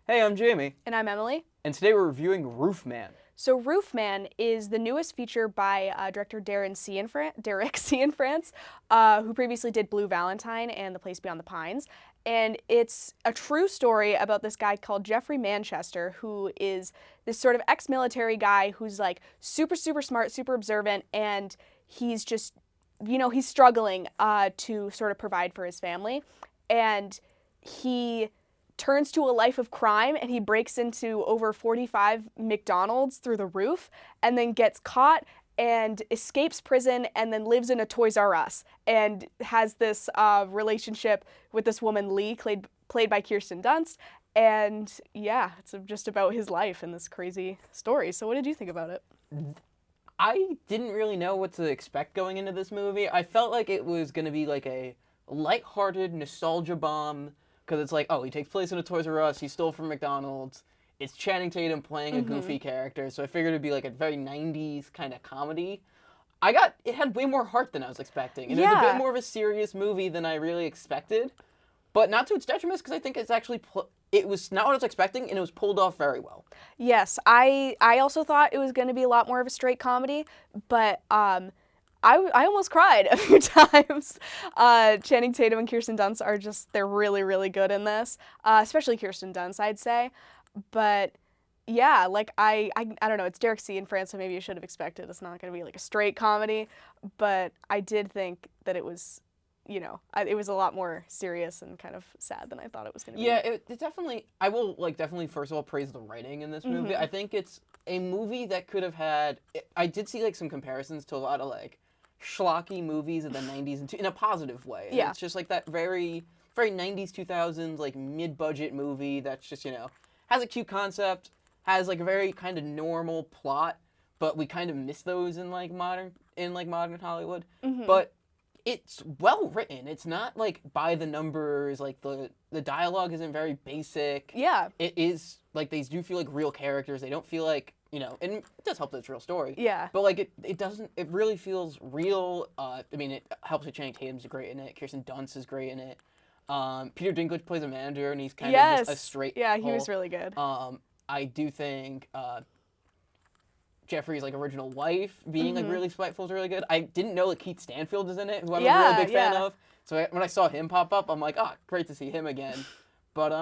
Hey, I'm Jamie, And I'm Emily. and today we're reviewing Roofman. So Roofman is the newest feature by director Derek Cianfrance, who previously did Blue Valentine and The Place Beyond the Pines. And it's a true story about this guy called Jeffrey Manchester, who is this sort of ex-military guy who's like super, super smart, super observant, and he's just, he's struggling to sort of provide for his family. And he turns to a life of crime and he breaks into over 45 McDonald's through the roof and then gets caught and escapes prison and then lives in a Toys R Us and has this relationship with this woman, Lee, played by Kirsten Dunst. And yeah, it's just about his life in this crazy story. So what did you think about it? I didn't really know what to expect going into this movie. I felt like it was going to be like a lighthearted nostalgia bomb because it's like, oh, he takes place in a Toys R Us, he stole from McDonald's. It's Channing Tatum playing a goofy character, so I figured it'd be like a very 90s kind of comedy. It had way more heart than I was expecting, and it was a bit more of a serious movie than I really expected, but not to its detriment because I think it's actually, it was not what I was expecting, and it was pulled off very well. Yes, I also thought it was going to be a lot more of a straight comedy, but I almost cried a few times. Channing Tatum and Kirsten Dunst they're really, really good in this, especially Kirsten Dunst, I'd say. But yeah, like I don't know, it's Derek Cianfrance, so maybe you should have expected it's not going to be like a straight comedy, but I did think that it was, it was a lot more serious and kind of sad than I thought it was going to be. Yeah, it definitely, I will definitely first of all praise the writing in this movie. I think it's a movie that could have had, I did see some comparisons to a lot of schlocky movies of the 90s in a positive way. And it's just that very, very 90s, 2000s, mid-budget movie that's just, has a cute concept, has a very kind of normal plot, but we kind of miss those in modern Hollywood. But it's well written. It's not by the numbers, the dialogue isn't very basic. Yeah. It is they do feel like real characters. They don't feel and it does help that it's a real story. Yeah. But it doesn't, it really feels real. I mean, it helps that Channing Tatum's great in it. Kirsten Dunst is great in it. Peter Dinklage plays a manager, and he's kind of just a straight. Yeah, he was really good. I do think Jeffrey's original wife being really spiteful is really good. I didn't know Keith Stanfield is in it, who I'm a really big fan of. So when I saw him pop up, I'm like, oh, great to see him again. But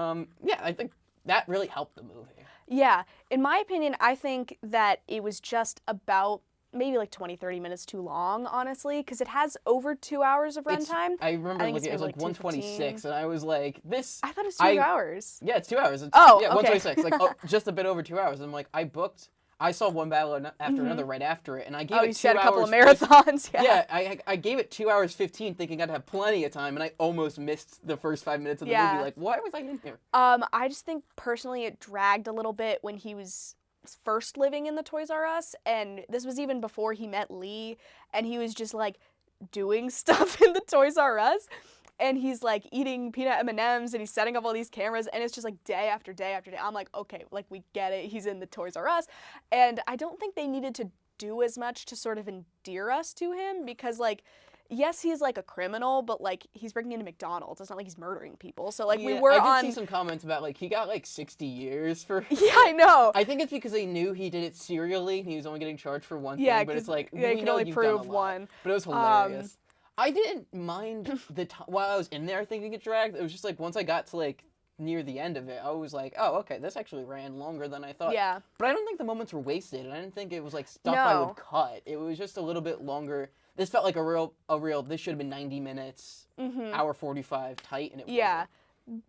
yeah, I think that really helped the movie. Yeah, in my opinion, I think that it was just about maybe 20, 30 minutes too long, honestly, because it has over 2 hours of runtime. I remember it was 126, and I was like, this... I thought it was 2 hours. Yeah, it's 2 hours. Yeah, 126, just a bit over 2 hours. I'm like, I saw one battle after another right after it, and I gave it 2 hours. Oh, you said a couple of marathons, yeah. Yeah, I gave it 2 hours 15, thinking I'd have plenty of time, and I almost missed the first 5 minutes of the movie. Why was I in here? I just think, personally, it dragged a little bit when he was first living in the Toys R Us, and this was even before he met Lee, and he was just, doing stuff in the Toys R Us. And he's eating peanut M&Ms and he's setting up all these cameras and it's just day after day after day. I'm like, okay, we get it. He's in the Toys R Us. And I don't think they needed to do as much to sort of endear us to him because yes, he's a criminal, but he's breaking into McDonald's. It's not like he's murdering people. So I did see some comments about he got 60 years for. Yeah, I know. I think it's because they knew he did it serially and he was only getting charged for one thing. But it's they we can know only you've prove done a lot. one. But it was hilarious. I didn't mind the time while I was in there thinking it dragged. It was just once I got to near the end of it, I was like, oh, okay, this actually ran longer than I thought. Yeah. But I don't think the moments were wasted, and I didn't think it was stuff I would cut. It was just a little bit longer. This felt like a real. This should have been 90 minutes, hour 45 tight, and it wasn't.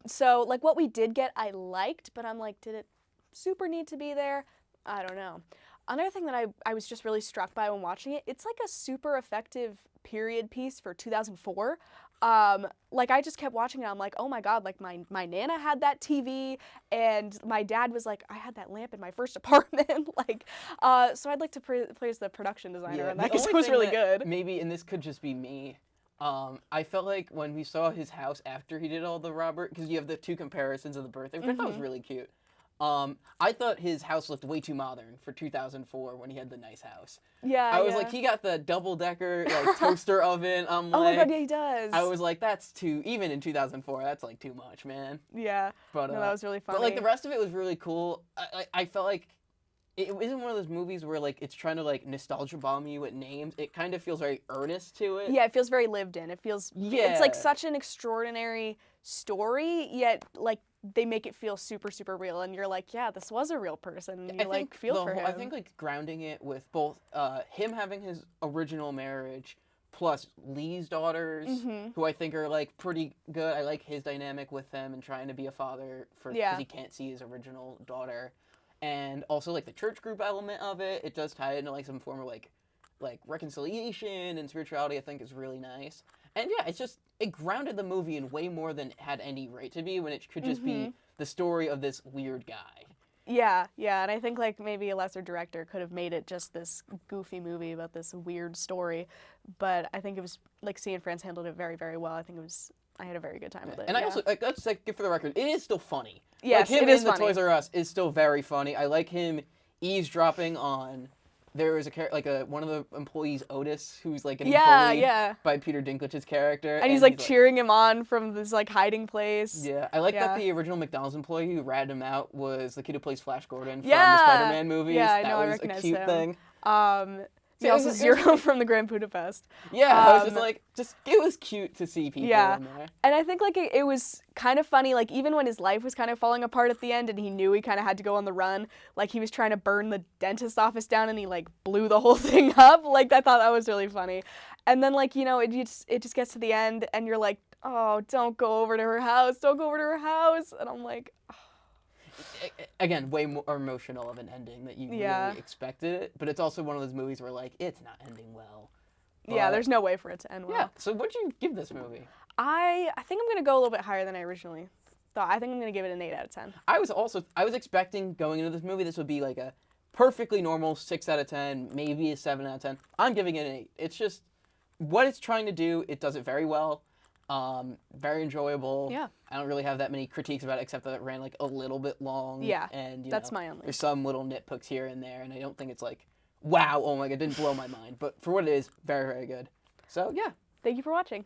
So what we did get, I liked, but I'm did it super need to be there? I don't know. Another thing that I was just really struck by when watching it, it's a super effective period piece for 2004. I just kept watching it. I'm like, oh my God, my Nana had that TV and my dad was like, I had that lamp in my first apartment. So I'd like to praise the production designer on that because it was really good. Maybe, and this could just be me, I felt when we saw his house after he did all the Robert, because you have the two comparisons of the birthday, which I thought was really cute. I thought his house looked way too modern for 2004 when he had the nice house. Yeah, I was like, he got the double-decker like toaster oven. Oh my god, yeah, he does. I was like, that's too, even in 2004, that's like too much, man. Yeah, But no, that was really funny. But like the rest of it was really cool. I felt like it isn't one of those movies where like it's trying to like nostalgia bomb you with names. It kind of feels very earnest to it. Yeah, it feels very lived in. It feels, it's like such an extraordinary story, yet like they make it feel super, super real, and you're like, yeah, this was a real person. And you like feel for him. I think like grounding it with both him having his original marriage plus Lee's daughters, who I think are like pretty good. I like his dynamic with them and trying to be a father for because he can't see his original daughter, and also like the church group element of it. It does tie into like some form of like reconciliation and spirituality. I think is really nice. And yeah, it's just, it grounded the movie in way more than it had any right to be when it could just be the story of this weird guy. Yeah, yeah, and I think like maybe a lesser director could have made it just this goofy movie about this weird story, but I think it was, like, Cian-France handled it very, very well. I think it was, I had a very good time with it. And I also, like, let's like, for the record, it is still funny. Yes, like, him it is in the funny. Toys R Us is still very funny. I like him eavesdropping on, there was one of the employees, Otis, who's like getting bullied by Peter Dinklage's character. And he's like cheering him on from this like hiding place. Yeah, I like that the original McDonald's employee who ratted him out was the kid who plays Flash Gordon from the Spider-Man movies. Yeah, I know, that I was recognize a cute him. thing. He also Zero from the Grand Budapest. Yeah, I was just like, it was cute to see people in there. And I think like it was kind of funny, like even when his life was kind of falling apart at the end and he knew he kind of had to go on the run, like he was trying to burn the dentist's office down and he like blew the whole thing up. Like I thought that was really funny. And then like, you know, it just gets to the end and you're like, oh, don't go over to her house. Don't go over to her house. And I'm like, oh. Again, way more emotional of an ending that you really expected it, but it's also one of those movies where like it's not ending well. But, yeah, there's no way for it to end well. Yeah. So what'd you give this movie? I think I'm gonna go a little bit higher than I originally thought. I think I'm gonna give it an 8 out of 10. I was expecting going into this movie this would be like a perfectly normal 6 out of 10, maybe a 7 out of 10. I'm giving it an 8. It's just what it's trying to do. It does it very well. Very enjoyable. Yeah. I don't really have that many critiques about it except that it ran like a little bit long. Yeah. And that's my only. There's some little nitpicks here and there, and I don't think it's like, wow, oh my god, it didn't blow my mind. But for what it is, very, very good. So yeah. Thank you for watching.